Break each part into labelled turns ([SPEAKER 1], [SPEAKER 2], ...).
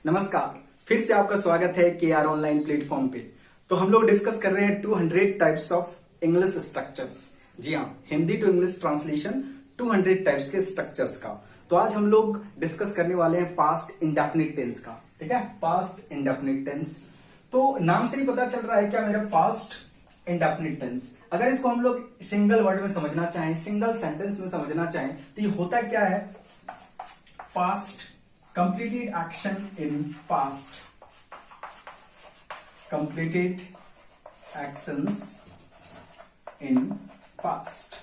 [SPEAKER 1] नमस्कार, फिर से आपका स्वागत है के आर ऑनलाइन प्लेटफॉर्म पे। तो हम लोग डिस्कस कर रहे हैं 200 टाइप्स ऑफ इंग्लिश स्ट्रक्चर्स। जी हाँ, Hindi to English translation 200 types के स्ट्रक्चर्स का। तो आज हम लोग डिस्कस करने वाले हैं पास्ट इंडेफिनिट टेंस का। ठीक है, पास्ट इंडेफिनिट टेंस। तो नाम से ही पता चल रहा है क्या मेरा पास्ट इंडेफिनिट टेंस। अगर इसको हम लोग सिंगल वर्ड में समझना चाहें, सिंगल सेंटेंस में समझना चाहें, तो ये होता क्या है? Past completed action in past, completed actions in past।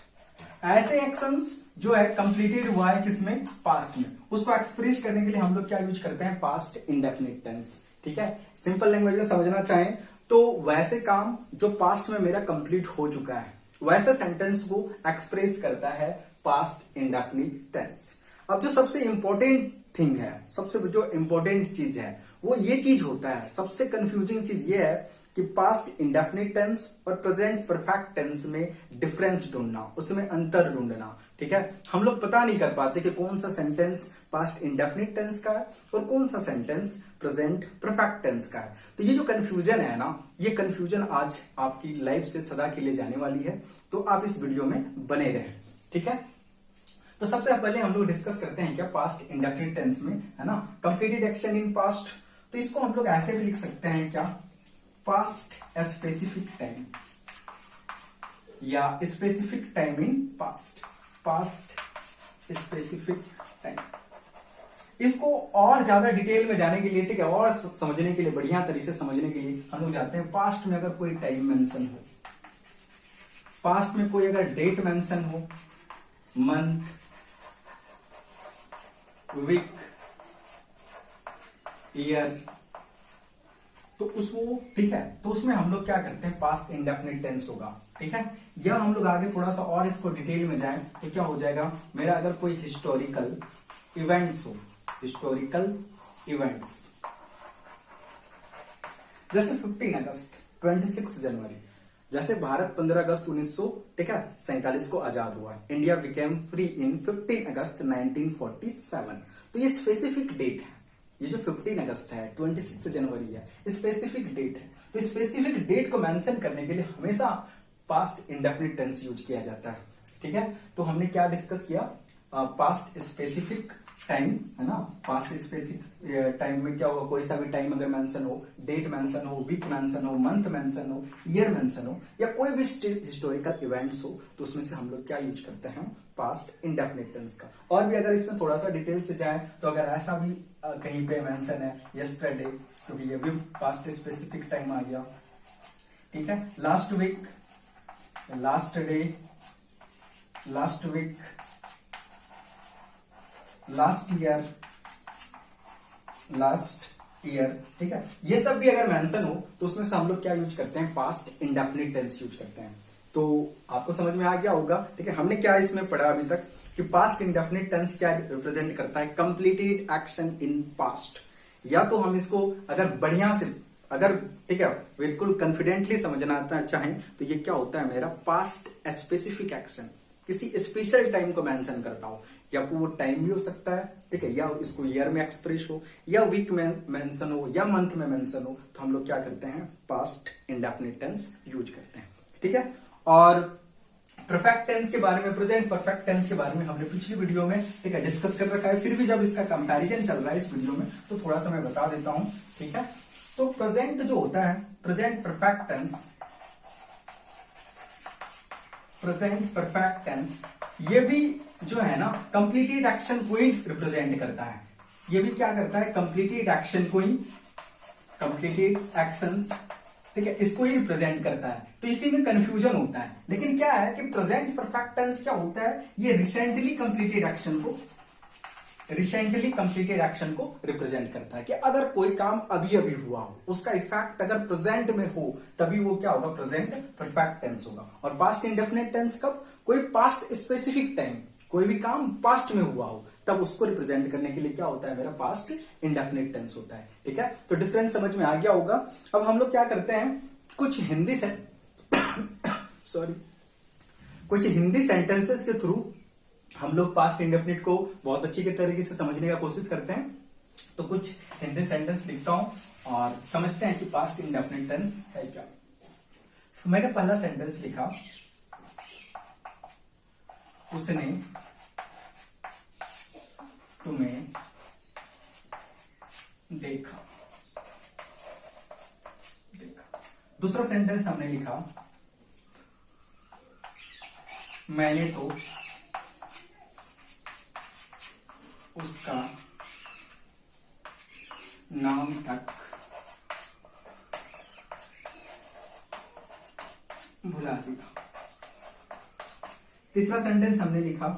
[SPEAKER 1] ऐसे एक्शंस जो है कंप्लीटेड हुआ है किसमें? पास्ट में। उसको एक्सप्रेस करने के लिए हम लोग क्या यूज करते हैं? Past indefinite tense. ठीक है, सिंपल लैंग्वेज में समझना चाहें तो वैसे काम जो पास्ट में मेरा कंप्लीट हो चुका है, वैसे सेंटेंस को एक्सप्रेस करता है पास्ट इंडेफिनिट टेंस। अब जो सबसे इंपॉर्टेंट थिंग है, सबसे जो इंपॉर्टेंट चीज है वो ये चीज होता है, सबसे कंफ्यूजिंग चीज ये है कि पास्ट इंडेफिनिट टेंस और प्रेजेंट परफेक्ट टेंस में डिफरेंस ढूंढना, उसमें अंतर ढूंढना। ठीक है, हम लोग पता नहीं कर पाते कि कौन सा सेंटेंस पास्ट इंडेफिनिट टेंस का है और कौन सा सेंटेंस प्रेजेंट परफेक्ट टेंस का है। तो ये जो कंफ्यूजन है ना, ये कंफ्यूजन आज आपकी लाइफ से सदा के लिए जाने वाली है। तो आप इस वीडियो में बने रहें। ठीक है, तो सबसे पहले हम लोग डिस्कस करते हैं क्या पास्ट इंडेफिनिट टेंस में, है ना, कंप्लीटेड एक्शन इन पास्ट। तो इसको हम लोग ऐसे भी लिख सकते हैं क्या? पास्ट स्पेसिफिक टाइम या specific time in past, past specific time. इसको और ज्यादा डिटेल में जाने के लिए, ठीक है, और समझने के लिए, बढ़िया तरीके से समझने के लिए हम लोग जाते हैं पास्ट में अगर कोई टाइम मेंशन हो, पास्ट में कोई अगर डेट मेंशन हो, मंथ, वीक, ईयर, तो उसको, ठीक है, तो उसमें हम लोग क्या करते हैं? पास्ट इंडेफिनिट टेंस होगा। ठीक है, या हम लोग आगे थोड़ा सा और इसको डिटेल में जाएं तो क्या हो जाएगा? मेरा अगर कोई हिस्टोरिकल इवेंट्स हो, हिस्टोरिकल इवेंट्स जैसे 15 अगस्त, 26 जनवरी, जैसे भारत 15 अगस्त 1947 को आजाद हुआ। इंडिया बिकेम फ्री इन 15 अगस्त 1947। तो ये स्पेसिफिक डेट है, ये जो 15 अगस्त है, 26 जनवरी है, स्पेसिफिक डेट है। तो स्पेसिफिक डेट को मेंशन करने के लिए हमेशा पास्ट इंडेफिनिट टेंस यूज किया जाता है। ठीक है, तो हमने क्या डिस्कस किया? पास्ट स्पेसिफिक टाइम, है ना, पास्ट स्पेसिफिक टाइम में क्या होगा? कोई सा भी टाइम अगर मेंशन हो, डेट मेंशन हो, वीक मेंशन हो, मंथ मेंशन हो, ईयर मेंशन हो, या कोई भी हिस्टोरिकल इवेंट्स हो, तो उसमें से हम लोग क्या यूज करते हैं? पास्ट इंडेफिनिट टेंस का। और भी अगर इसमें थोड़ा सा डिटेल से जाए तो अगर ऐसा भी कहीं पे मेंशन है यस्टरडे, तो ये भी पास्ट स्पेसिफिक टाइम आ गया। ठीक है, last week, last day, last week, last year, last year. ठीक है, ये सब भी अगर मेंशन हो तो उसमें से हम लोग क्या यूज करते हैं? पास्ट इंडेफिनिट टेंस यूज करते हैं। तो आपको समझ में आ गया होगा। ठीक है, हमने क्या इसमें पढ़ा अभी तक कि पास्ट इंडेफिनिट टेंस क्या रिप्रेजेंट करता है? Completed action in past. या तो हम इसको अगर बढ़िया से, अगर, ठीक है, बिल्कुल कॉन्फिडेंटली समझना चाहें तो ये क्या होता है? मेरा पास्ट स्पेसिफिक एक्शन, किसी स्पेशल टाइम को मेंशन करता हूं, या वो टाइम भी हो सकता है, ठीक है, या इसको ईयर में एक्सप्रेस हो, या वीक में मेंशन हो, या मंथ में मेंशन हो, तो हम लोग क्या करते हैं? पास्ट इंडेफिनिट टेंस यूज करते हैं। ठीक है, और परफेक्ट टेंस के बारे में, प्रेजेंट परफेक्ट टेंस के बारे में हमने पिछली वीडियो में, ठीक है, डिस्कस कर रखा है। फिर भी जब इसका कंपैरिजन चल रहा है इस वीडियो में, तो थोड़ा सा मैं बता देता हूं। ठीक है, तो प्रेजेंट जो होता है, present perfect tense, present perfect tense, ये भी जो है ना कंप्लीटेड एक्शन को ही रिप्रेजेंट करता है। ये भी क्या करता है? कंप्लीटेड एक्शन को ही, कंप्लीटेड एक्शंस, ठीक है, इसको ही रिप्रेजेंट करता है। तो इसी में कंफ्यूजन होता है। लेकिन क्या है कि प्रेजेंट परफेक्ट टेंस क्या होता है? ये रिसेंटली कंप्लीटेड एक्शन को, रिसेंटली कंप्लीटेड एक्शन को रिप्रेजेंट करता है कि अगर कोई काम अभी अभी हुआ हो, उसका इफेक्ट अगर प्रेजेंट में हो, तभी वो क्या होगा? प्रेजेंट परफेक्ट टेंस होगा। और पास्ट इंडेफिनिट टेंस कब? कोई पास्ट स्पेसिफिक टाइम, कोई भी काम पास्ट में हुआ हो, तब उसको रिप्रेजेंट करने के लिए क्या होता है? मेरा पास्ट इंडेफिनिट टेंस होता है। ठीक है, तो डिफरेंस समझ में आ गया होगा। अब हम लोग क्या करते हैं? कुछ हिंदी से सॉरी, कुछ हिंदी सेंटेंसेस के थ्रू हम लोग पास्ट इंडेफिनिट को बहुत अच्छी के तरीके से समझने का कोशिश करते हैं। तो कुछ हिंदी सेंटेंस लिखता हूं और समझते हैं कि पास्ट इंडेफिनिट टेंस है क्या। मैंने पहला सेंटेंस लिखा, उसने तुम्हें देखा। दूसरा सेंटेंस हमने लिखा, मैंने तो उसका नाम तक भुला दिया। तीसरा सेंटेंस हमने लिखा,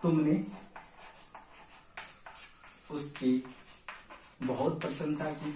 [SPEAKER 1] तुमने उसकी बहुत प्रशंसा की।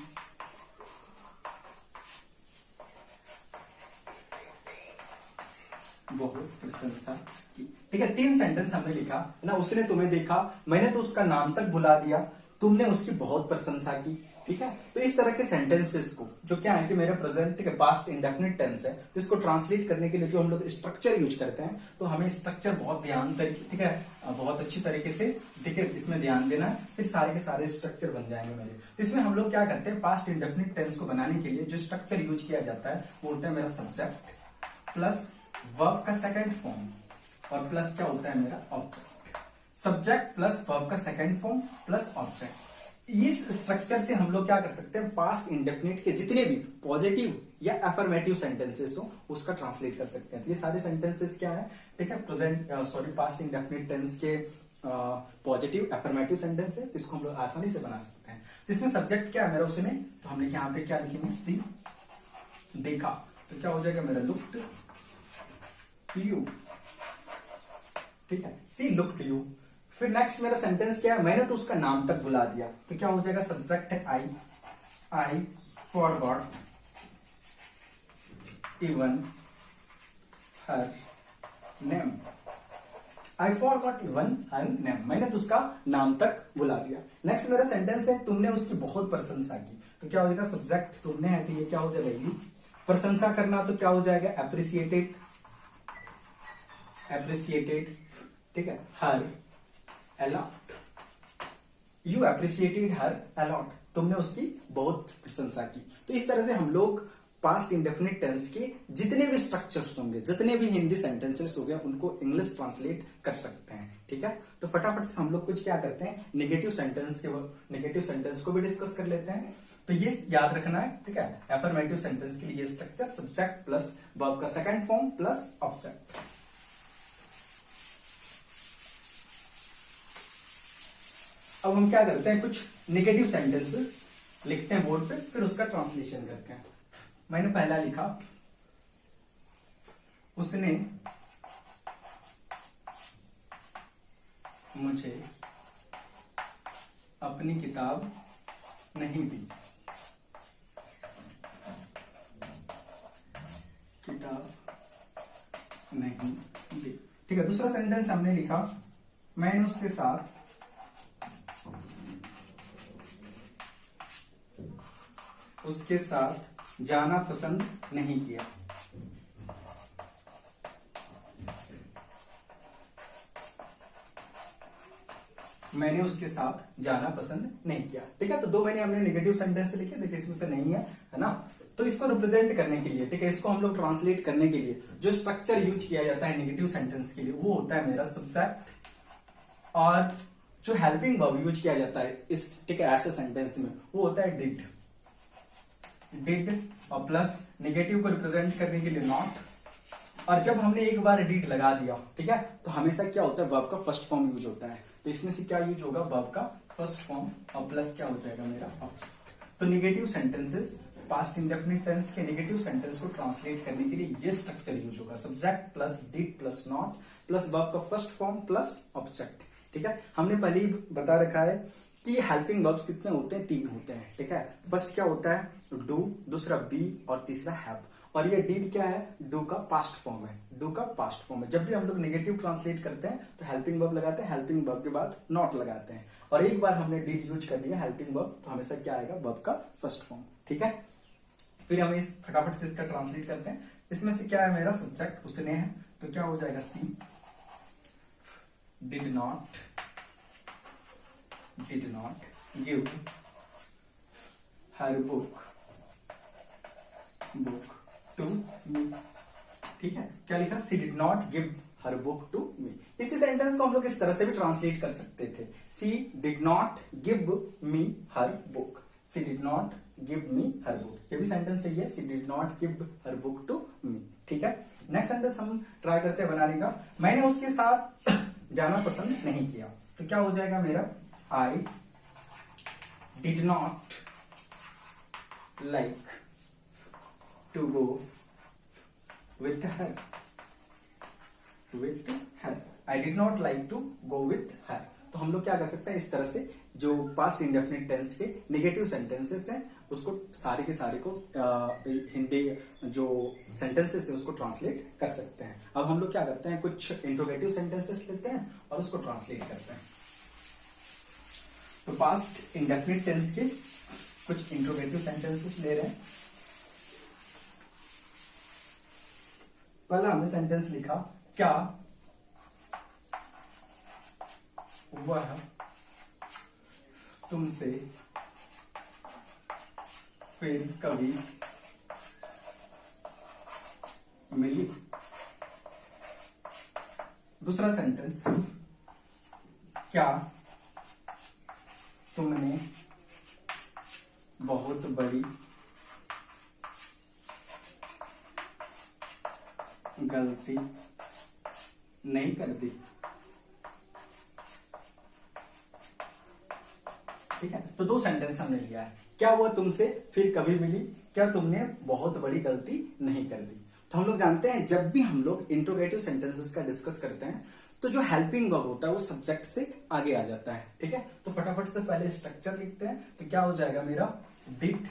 [SPEAKER 1] बहुत प्रशंसा की। ठीक है, 3 सेंटेंस हमने लिखा ना। उसने तुम्हें देखा, मैंने तो उसका नाम तक भुला दिया, तुमने उसकी बहुत प्रशंसा की। ठीक है, तो इस तरह के सेंटेंसेस को जो क्या है कि मेरे प्रेजेंट के पास्ट इंडेफिनिट टेंस है, तो इसको ट्रांसलेट करने के लिए जो हम लोग स्ट्रक्चर यूज करते हैं, तो हमें स्ट्रक्चर बहुत ध्यान तरीके, ठीक है, बहुत अच्छी तरीके से, ठीक है, इसमें ध्यान देना है, फिर सारे के सारे स्ट्रक्चर बन जाएंगे मेरे। तो इसमें हम लोग क्या करते हैं, पास्ट इंडेफिनिट टेंस को बनाने के लिए जो स्ट्रक्चर यूज किया जाता है वो होता है मेरा सब्जेक्ट प्लस वर्ब का सेकंड फॉर्म और प्लस क्या होता है मेरा ऑब्जेक्ट। सब्जेक्ट प्लस वर्ब का सेकंड फॉर्म प्लस ऑब्जेक्ट। इस स्ट्रक्चर से हम लोग क्या कर सकते हैं, पास्ट इंडेफिनिट के जितने भी पॉजिटिव या अफर्मेटिव सेंटेंसेस हो उसका ट्रांसलेट कर सकते हैं। तो ये सारे सेंटेंसेस क्या है, ठीक है, प्रेजेंट पास्ट इंडेफिनिट टेंस के पॉजिटिव अफर्मेटिव सेंटेंस है, इसको हम लोग आसानी से बना सकते हैं। तो इसमें सब्जेक्ट क्या है मेरा, उसने, तो हमने यहाँ पे क्या लिखेंगे, सी देखा, तो क्या हो जाएगा मेरा लुक्ड यू। ठीक है, सी लुक्ड यू। फिर नेक्स्ट मेरा सेंटेंस क्या है, मैंने तो उसका नाम तक भुला दिया, तो क्या हो जाएगा, सब्जेक्ट है I forgot even her name. I forgot even her name, मैंने तो उसका नाम तक भुला दिया। नेक्स्ट मेरा सेंटेंस है, तुमने उसकी बहुत प्रशंसा की, तो क्या हो जाएगा, सब्जेक्ट तुमने है, तो ये क्या हो जाएगा, यू। प्रशंसा करना तो क्या हो जाएगा, एप्रिसिएटेड, एप्रिसिएटेड, ठीक है, her a lot, you appreciated her a lot, तुमने उसकी बहुत प्रशंसा की। तो इस तरह से हम लोग पास्ट इंडेफिनिट टेंस के जितने भी स्ट्रक्चर्स होंगे, जितने भी हिंदी सेंटेंसेस हो गए, उनको इंग्लिश ट्रांसलेट कर सकते हैं। ठीक है, तो फटाफट से हम लोग कुछ क्या करते हैं, नेगेटिव सेंटेंस को भी डिस्कस कर लेते हैं। तो ये याद रखना है, ठीक है, अफर्मेटिव सेंटेंस के लिए स्ट्रक्चर सब्जेक्ट प्लस वर्ब का सेकंड फॉर्म प्लस ऑब्जेक्ट। अब हम क्या करते हैं, कुछ नेगेटिव सेंटेंसेस लिखते हैं बोर्ड पे, फिर उसका ट्रांसलेशन करते हैं। मैंने पहला लिखा, उसने मुझे अपनी किताब नहीं दी, किताब नहीं दी। ठीक है, दूसरा सेंटेंस हमने लिखा, मैंने उसके साथ जाना पसंद नहीं किया। मैंने उसके साथ जाना पसंद नहीं किया। ठीक है, तो 2 मैंने हमने नेगेटिव सेंटेंस लिखे, देखिए इसमें से नहीं है ना। तो इसको रिप्रेजेंट करने के लिए, ठीक है, इसको हम लोग ट्रांसलेट करने के लिए जो स्ट्रक्चर यूज किया जाता है नेगेटिव सेंटेंस के लिए, वो होता है मेरा सब्जेक्ट, और जो हेल्पिंग वर्ब यूज किया जाता है इस, ठीक है, ऐसे सेंटेंस में, वो होता है डिड, और प्लस नेगेटिव को रिप्रेजेंट करने के लिए नॉट। और जब हमने एक बार डिड लगा दिया, ठीक है, तो हमेशा क्या होता है, वर्ब का फर्स्ट फॉर्म यूज होता है। तो इसमें से क्या यूज होगा, वर्ब का फर्स्ट फॉर्म और प्लस क्या हो जाएगा मेरा ऑब्जेक्ट। तो negative sentences, past indefinite tense के नेगेटिव सेंटेंस को ट्रांसलेट करने के लिए ये स्ट्रक्चर यूज होगा, subject plus did plus not plus verb का फर्स्ट फॉर्म प्लस ऑब्जेक्ट। ठीक है, हमने पहले ही बता रखा है कि हेल्पिंग वर्ब्स कितने होते हैं, 3 होते हैं। ठीक है, फर्स्ट क्या होता है, डू, दूसरा बी और तीसरा हैव। और ये डीड क्या है, डू का पास्ट फॉर्म है, डू का पास्ट फॉर्म है। जब भी हम लोग नेगेटिव ट्रांसलेट करते हैं तो हेल्पिंग वर्ब लगाते हैं, हेल्पिंग वर्ब के बाद नॉट लगाते हैं। और एक बार हमने डीड यूज कर दिया हेल्पिंग वर्ब, तो हमेशा क्या आएगा, वर्ब का फर्स्ट फॉर्म। ठीक है, फिर हम इस फटाफट से इसका ट्रांसलेट करते हैं। इसमें से क्या है मेरा, सब्जेक्ट उसने है, तो क्या हो जाएगा, she did not give her book to me. ठीक है, क्या लिखा? She did not give her book to me. इसी सेंटेंस को हम लोग इस तरह से भी ट्रांसलेट कर सकते थे, she did not give me her book, she did not give me her book. ये भी सेंटेंस सही है, she did not give her book to me. ठीक है, नेक्स्ट सेंटेंस हम ट्राई करते हैं बनाने का। मैंने उसके साथ जाना पसंद नहीं किया, तो क्या हो जाएगा मेरा? I did not like to go with her, I did not like to go with her. तो हम लोग क्या कर सकते हैं, इस तरह से जो पास्ट इंडेफिनिट टेंस के नेगेटिव सेंटेंसेस हैं उसको सारे के सारे को हिंदी जो सेंटेंसेस है उसको ट्रांसलेट कर सकते हैं। अब हम लोग क्या करते हैं, कुछ इंट्रोगेटिव सेंटेंसेस लेते हैं और उसको ट्रांसलेट करते हैं। तो पास्ट इंडेफिनिट टेंस के कुछ इंट्रोगेटिव सेंटेंसेस ले रहे हैं। पहला हमने सेंटेंस लिखा, क्या वह तुमसे फिर कभी मिली। दूसरा सेंटेंस, क्या तुमने बहुत बड़ी गलती नहीं कर दी। ठीक है, तो दो सेंटेंस हमने लिया है, क्या वह तुमसे फिर कभी मिली, क्या तुमने बहुत बड़ी गलती नहीं कर दी। तो हम लोग जानते हैं जब भी हम लोग इंट्रोगेटिव सेंटेंसेस का डिस्कस करते हैं तो जो हेल्पिंग वर्ब होता है वो सब्जेक्ट से आगे आ जाता है। ठीक है, तो फटाफट से पहले स्ट्रक्चर लिखते हैं। तो क्या हो जाएगा मेरा? Did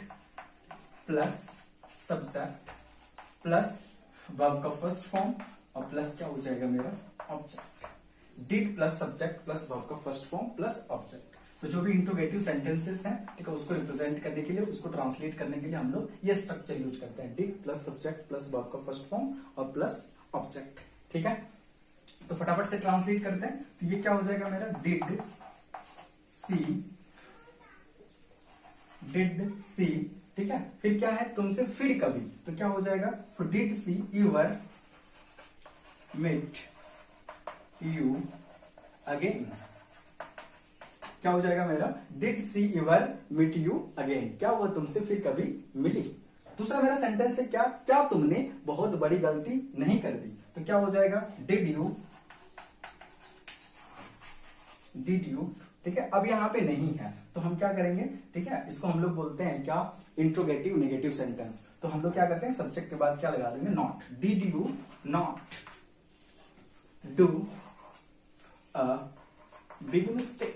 [SPEAKER 1] plus subject plus verb का फर्स्ट फॉर्म और प्लस क्या हो जाएगा मेरा? Object. Did plus subject plus verb का फर्स्ट फॉर्म प्लस ऑब्जेक्ट। तो जो भी इंट्रोगेटिव सेंटेंसेस हैं, ठीक है, उसको रिप्रेजेंट करने के लिए, उसको ट्रांसलेट करने के लिए हम लोग ये स्ट्रक्चर यूज करते हैं, did plus subject plus verb का फर्स्ट फॉर्म और प्लस ऑब्जेक्ट। ठीक है, तो फटाफट से ट्रांसलेट करते हैं। तो ये क्या हो जाएगा मेरा? डिड सी। ठीक है, फिर क्या है? तुमसे फिर कभी, तो क्या हो जाएगा? Did see your meet you again. क्या हो जाएगा मेरा? Did see your meet you again, क्या हुआ तुमसे फिर कभी मिली। दूसरा मेरा सेंटेंस है, क्या तुमने बहुत बड़ी गलती नहीं कर दी, तो क्या हो जाएगा? Did you. ठीक है, अब यहां पे नहीं है तो हम क्या करेंगे? ठीक है, इसको हम लोग बोलते हैं क्या? Interrogative negative sentence. तो हम लोग क्या करते हैं, सब्जेक्ट के बाद क्या लगा देंगे? Not. Did you not do a big mistake.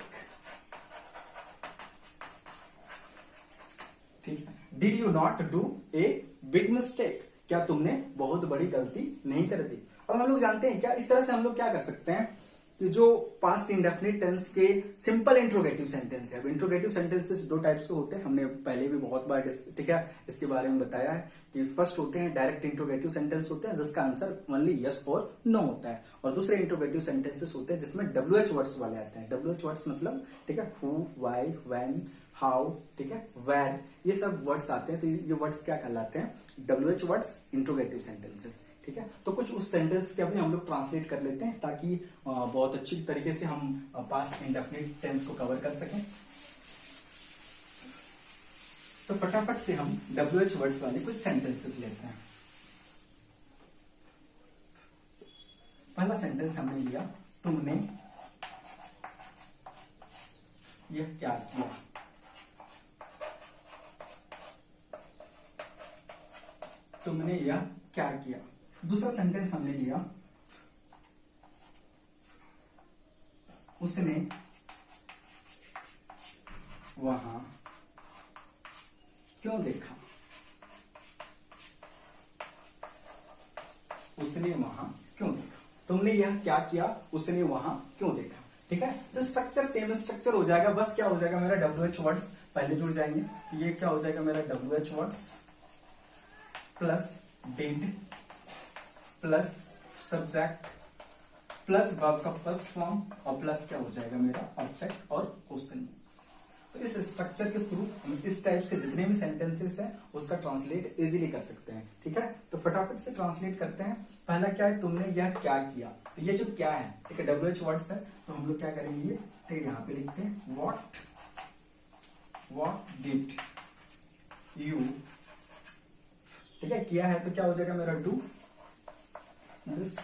[SPEAKER 1] ठीक है, did you not do a big mistake, क्या तुमने बहुत बड़ी गलती नहीं कर दी। अब हम लोग जानते हैं क्या, इस तरह से हम लोग क्या कर सकते हैं कि जो पास्ट इंडेफिनिट टेंस के सिंपल इंट्रोगेटिव सेंटेंस है। अब इंट्रोगेटिव सेंटेंसेस दो टाइप्स के होते हैं, हमने पहले भी बहुत बार ठीक है इसके बारे में बताया है कि फर्स्ट होते हैं डायरेक्ट इंट्रोगेटिव सेंटेंस होते हैं जिसका आंसर ओनली यस और नो होता है, और दूसरे इंट्रोगेटिव सेंटेंसेस होते हैं जिसमें WH वर्ड्स वाले आते हैं। WH वर्ड्स मतलब ठीक है हु, व्हाई, व्हेन, हाउ, ठीक है, वेयर, ये सब वर्ड्स आते हैं। तो ये वर्ड्स क्या कहलाते हैं? WH words, interrogative sentences. ठीक है, तो कुछ उस सेंटेंस के भी हम लोग ट्रांसलेट कर लेते हैं ताकि बहुत अच्छी तरीके से हम पास्ट इंडेफिनिट टेंस को कवर कर सकें। तो फटाफट से हम WH वर्ड्स वाले कुछ सेंटेंसेस लेते हैं। पहला सेंटेंस हमने लिया, तुमने यह क्या किया। तुमने यह क्या किया। दूसरा सेंटेंस हमने लिया, उसने वहां क्यों देखा। उसने वहां क्यों देखा। तुमने यह क्या किया, उसने वहां क्यों देखा। ठीक है, तो स्ट्रक्चर सेम स्ट्रक्चर हो जाएगा, बस क्या हो जाएगा मेरा WH वर्ड्स पहले जुड़ जाएंगे। तो ये क्या हो जाएगा मेरा WH words plus did plus subject plus verb का फर्स्ट फॉर्म और प्लस क्या हो जाएगा मेरा ऑब्जेक्ट और क्वेश्चन मार्क्स। तो इस स्ट्रक्चर के थ्रू हम इस टाइप के जितने भी सेंटेंसेस हैं उसका ट्रांसलेट इजीली कर सकते हैं। ठीक है, तो फटाफट से ट्रांसलेट करते हैं। पहला क्या है, तुमने यह क्या किया। तो ये जो क्या है, ठीक है, WH वर्ड्स है, तो हम लोग क्या करेंगे, ठीक है, यहाँ पे लिखते हैं व्हाट डिड यू। ठीक है, किया है तो क्या हो जाएगा मेरा do this.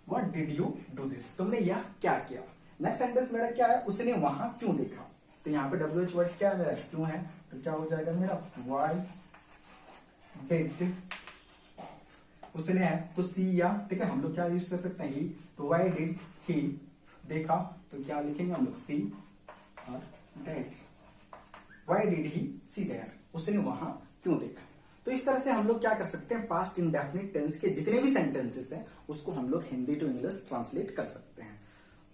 [SPEAKER 1] What did you do this, तुमने यह क्या किया। नेक्स्ट सेंटेंस मेरा क्या है, उसने वहां क्यों देखा। तो यहाँ पे WH वर्ड्स क्या है मेरा, क्यों है, तो क्या हो जाएगा मेरा वाई डिड। उसने है तो सी या, ठीक है, हम लोग क्या यूज कर सकते हैं, ही, तो वाई डिड ही देखा, तो क्या लिखेंगे हम लोग, सी और did. Why did he see there, उसने वहां क्यों देखा। तो इस तरह से हम लोग क्या कर सकते हैं, पास्ट इंडेफिनिट टेंस के जितने भी सेंटेंसेस हैं उसको हम लोग हिंदी टू इंग्लिश ट्रांसलेट कर सकते हैं।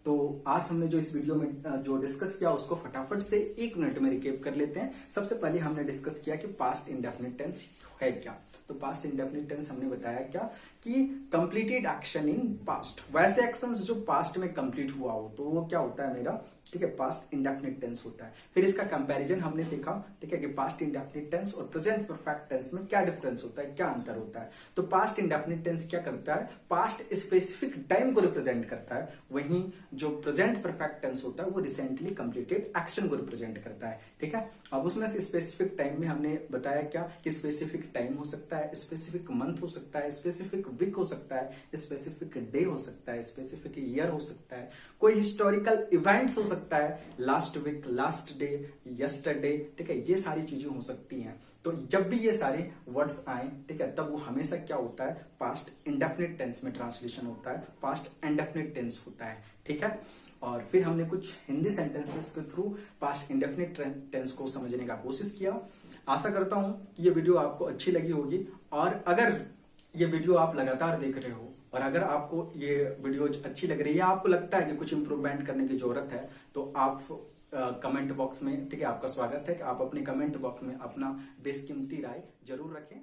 [SPEAKER 1] तो आज हमने जो इस वीडियो में जो डिस्कस किया उसको फटाफट से 1 मिनट में रिकेप कर लेते हैं। सबसे पहले हमने डिस्कस किया कि पास्ट इंडेफिनिट टेंस है क्या। तो पास्ट इंडेफिनिट टेंस हमने बताया क्या कि कंप्लीटेड एक्शन इन पास्ट, वैसे एक्शंस जो पास्ट में कंप्लीट हुआ हो तो वो क्या होता है मेरा, ठीक है, पास्ट इंडेफिनिट टेंस होता है। फिर इसका कंपैरिजन हमने देखा, ठीक है, कि पास्ट इंडेफिनिट टेंस और प्रेजेंट परफेक्ट टेंस में क्या डिफरेंस होता है, क्या अंतर होता है। तो पास्ट इंडेफिनिट टेंस क्या करता है, पास्ट स्पेसिफिक टाइम को रिप्रेजेंट करता है, वहीं जो प्रेजेंट परफेक्ट टेंस होता है वो रिसेंटली कंप्लीटेड एक्शन को रिप्रेजेंट करता है। ठीक है, अब उसमें से स्पेसिफिक टाइम में हमने बताया क्या कि स्पेसिफिक टाइम हो सकता है, स्पेसिफिक मंथ हो सकता है, स्पेसिफिक वीक हो सकता है, स्पेसिफिक डे हो सकता है, स्पेसिफिक ईयर हो सकता है, कोई हिस्टोरिकल इवेंट्स हो सकता है, last week, last day, yesterday, ठीक है, ये सारी चीजें हो सकती हैं। तो जब भी ये सारे वर्ड्स आए, ठीक है, तब वो हमेशा क्या होता है, पास्ट इंडेफिनिट टेंस में ट्रांसलेशन होता है, पास्ट इंडेफिनिट टेंस होता है। ठीक है, और फिर हमने कुछ हिंदी सेंटेंसेस के थ्रू पास्ट इंडेफिनिट टेंस को समझने का कोशिश किया। आशा करता हूं कि ये वीडियो आपको अच्छी लगी होगी, और अगर ये वीडियो आप लगातार देख रहे हो और अगर आपको ये वीडियो अच्छी लग रही है, आपको लगता है कि कुछ इंप्रूवमेंट करने की जरूरत है, तो आप कमेंट बॉक्स में, ठीक है, आपका स्वागत है कि आप अपने कमेंट बॉक्स में अपना बेशकीमती राय जरूर रखें।